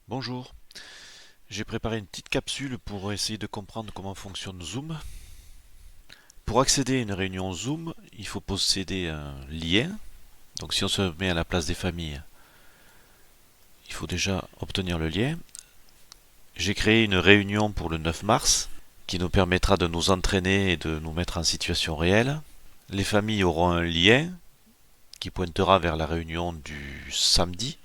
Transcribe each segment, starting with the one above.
Bonjour, j'ai préparé une petite capsule pour essayer de comprendre comment fonctionne Zoom. Pour accéder à une réunion Zoom, il faut posséder un lien. Donc si on se met à la place des familles, il faut déjà obtenir le lien. J'ai créé une réunion pour le 9 mars qui nous permettra de nous entraîner et de nous mettre en situation réelle. Les familles auront un lien qui pointera vers la réunion du samedi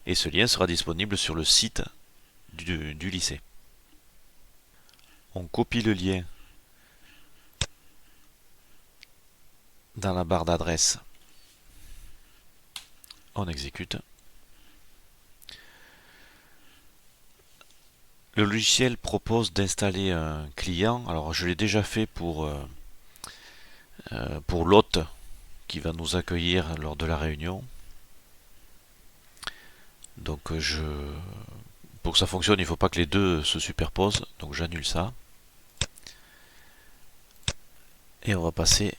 et ce lien sera disponible sur le site du lycée. On copie le lien dans la barre d'adresse. On exécute. Le logiciel propose d'installer un client. Alors je l'ai déjà fait pour l'hôte qui va nous accueillir lors de la réunion. Donc pour que ça fonctionne, il ne faut pas que les deux se superposent. Donc j'annule ça. Et on va passer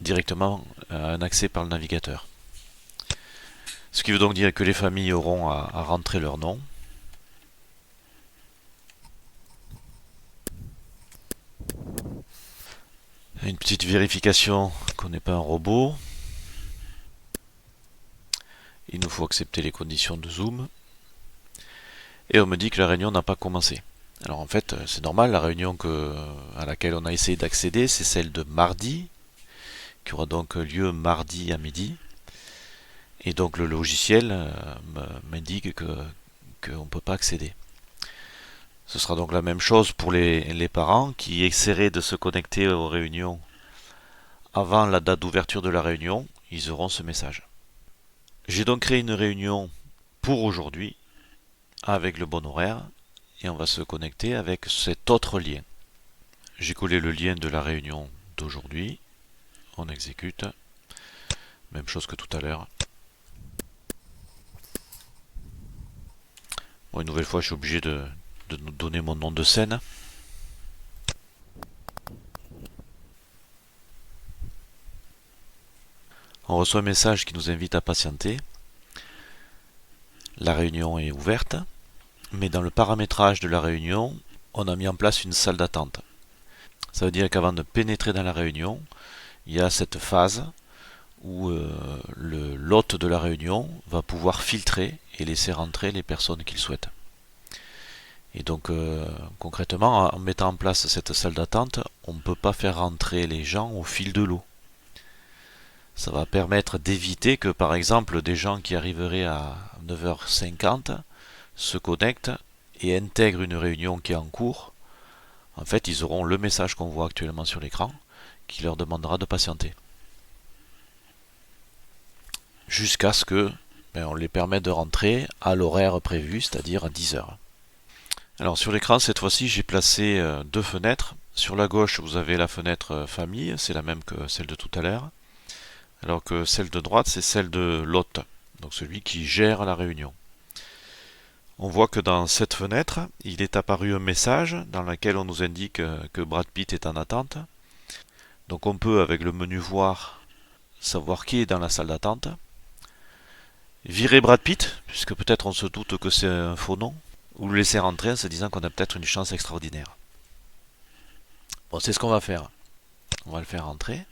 directement à un accès par le navigateur. Ce qui veut donc dire que les familles auront à rentrer leur nom. Une petite vérification qu'on n'est pas un robot. Il nous faut accepter les conditions de Zoom. Et on me dit que la réunion n'a pas commencé. Alors en fait, c'est normal, la réunion à laquelle on a essayé d'accéder, c'est celle de mardi, qui aura donc lieu mardi à midi. Et donc le logiciel m'indique qu'on ne peut pas accéder. Ce sera donc la même chose pour les parents qui essaieraient de se connecter aux réunions avant la date d'ouverture de la réunion. Ils auront ce message. J'ai donc créé une réunion pour aujourd'hui avec le bon horaire et on va se connecter avec cet autre lien. J'ai collé le lien de la réunion d'aujourd'hui. On exécute. Même chose que tout à l'heure. Bon, une nouvelle fois, je suis obligé de nous donner mon nom de scène. On reçoit un message qui nous invite à patienter. La réunion est ouverte, mais dans le paramétrage de la réunion, on a mis en place une salle d'attente. Ça veut dire qu'avant de pénétrer dans la réunion, il y a cette phase où l'hôte de la réunion va pouvoir filtrer et laisser rentrer les personnes qu'il souhaite. Et donc concrètement, en mettant en place cette salle d'attente, on ne peut pas faire rentrer les gens au fil de l'eau. Ça va permettre d'éviter que par exemple des gens qui arriveraient à 9h50 se connectent et intègrent une réunion qui est en cours. En fait, ils auront le message qu'on voit actuellement sur l'écran qui leur demandera de patienter. Jusqu'à ce que on les permette de rentrer à l'horaire prévu, c'est-à-dire à 10h. Alors sur l'écran, cette fois-ci, j'ai placé deux fenêtres. Sur la gauche, vous avez la fenêtre famille, c'est la même que celle de tout à l'heure. Alors que celle de droite, c'est celle de l'hôte, donc celui qui gère la réunion. On voit que dans cette fenêtre, il est apparu un message dans lequel on nous indique que Brad Pitt est en attente. Donc on peut, avec le menu voir, savoir qui est dans la salle d'attente. Virer Brad Pitt, puisque peut-être on se doute que c'est un faux nom, ou le laisser rentrer en se disant qu'on a peut-être une chance extraordinaire. Bon, c'est ce qu'on va faire. On va le faire rentrer.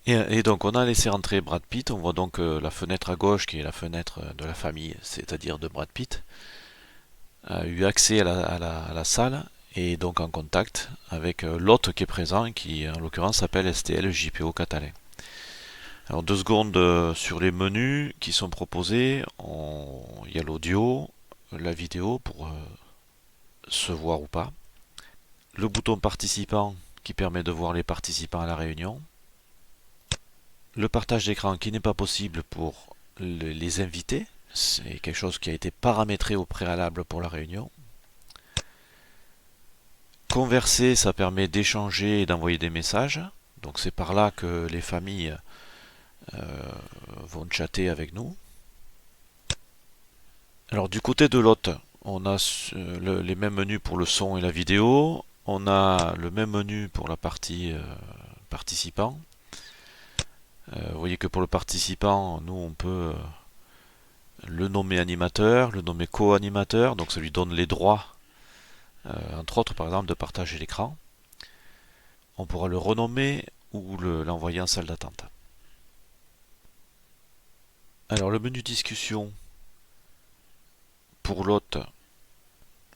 Et donc on a laissé rentrer Brad Pitt, on voit donc la fenêtre à gauche qui est la fenêtre de la famille, c'est-à-dire de Brad Pitt, a eu accès à la salle et donc en contact avec l'hôte qui est présent, qui en l'occurrence s'appelle STL JPO Catalin. Alors 2 secondes sur les menus qui sont proposés, il y a l'audio, la vidéo pour se voir ou pas, le bouton participant qui permet de voir les participants à la réunion, le partage d'écran qui n'est pas possible pour les invités, c'est quelque chose qui a été paramétré au préalable pour la réunion. Converser, ça permet d'échanger et d'envoyer des messages, donc c'est par là que les familles vont chatter avec nous. Alors du côté de l'hôte, on a les mêmes menus pour le son et la vidéo, on a le même menu pour la partie participant. Vous voyez que pour le participant, nous on peut le nommer animateur, le nommer co-animateur, donc ça lui donne les droits, entre autres par exemple de partager l'écran. On pourra le renommer ou l'envoyer en salle d'attente. Alors le menu discussion, pour l'hôte,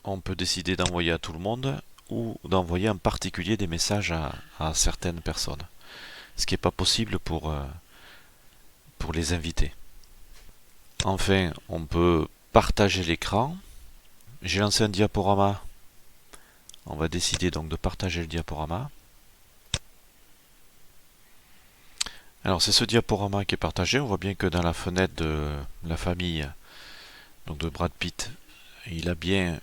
on peut décider d'envoyer à tout le monde ou d'envoyer en particulier des messages à certaines personnes. Ce qui n'est pas possible pour les invités. Enfin, on peut partager l'écran. J'ai lancé un diaporama. On va décider donc de partager le diaporama. Alors c'est ce diaporama qui est partagé. On voit bien que dans la fenêtre de la famille, donc de Brad Pitt, il a bien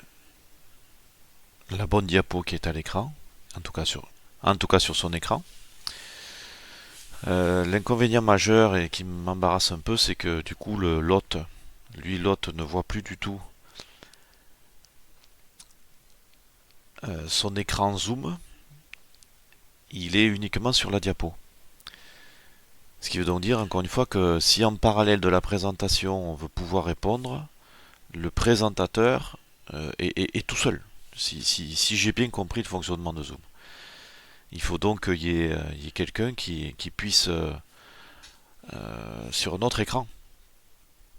la bonne diapo qui est à l'écran, en tout cas sur son écran. L'inconvénient majeur et qui m'embarrasse un peu, c'est que du coup l'hôte ne voit plus du tout son écran zoom. Il est uniquement sur la diapo. Ce qui veut donc dire, encore une fois, que si en parallèle de la présentation on veut pouvoir répondre, le présentateur est tout seul. Si j'ai bien compris le fonctionnement de Zoom. Il faut donc qu'il y ait quelqu'un qui puisse, sur notre écran,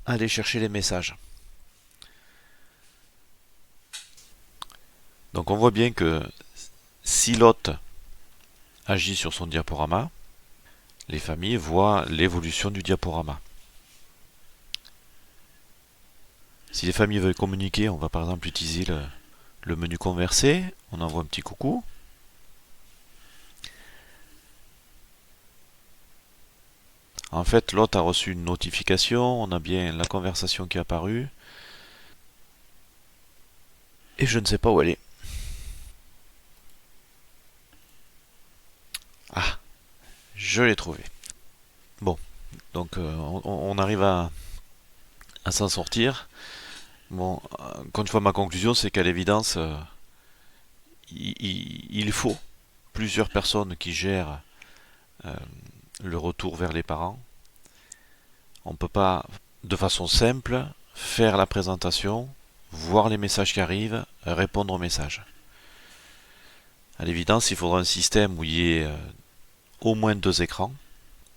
aller chercher les messages. Donc on voit bien que si l'hôte agit sur son diaporama, les familles voient l'évolution du diaporama. Si les familles veulent communiquer, on va par exemple utiliser le menu converser, on envoie un petit coucou. En fait, l'hôte a reçu une notification, on a bien la conversation qui est apparue, et je ne sais pas où elle est. Ah, je l'ai trouvée. Bon, donc on arrive à s'en sortir. Bon, encore une fois, ma conclusion, c'est qu'à l'évidence, il faut plusieurs personnes qui gèrent euh, le retour vers les parents. On ne peut pas, de façon simple, faire la présentation, voir les messages qui arrivent, répondre aux messages. À l'évidence, il faudra un système où il y ait au moins deux écrans,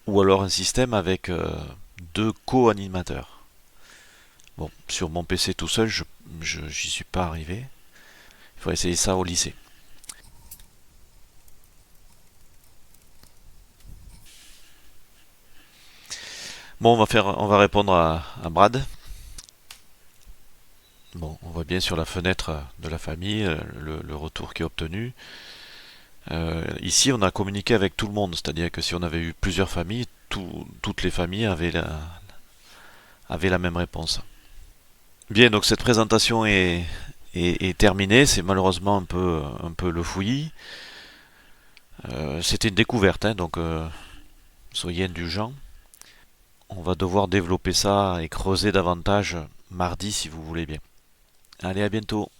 ou alors un système avec deux co-animateurs. Bon, sur mon PC tout seul, j'y suis pas arrivé. Il faut essayer ça au lycée. Bon, on va répondre à Brad. Bon, on voit bien sur la fenêtre de la famille le retour qui est obtenu. Ici, on a communiqué avec tout le monde, c'est-à-dire que si on avait eu plusieurs familles, toutes les familles avaient la même réponse. Bien, donc cette présentation est terminée. C'est malheureusement un peu le fouillis. C'était une découverte, hein, donc soyez indulgents. On va devoir développer ça et creuser davantage mardi si vous voulez bien. Allez, à bientôt.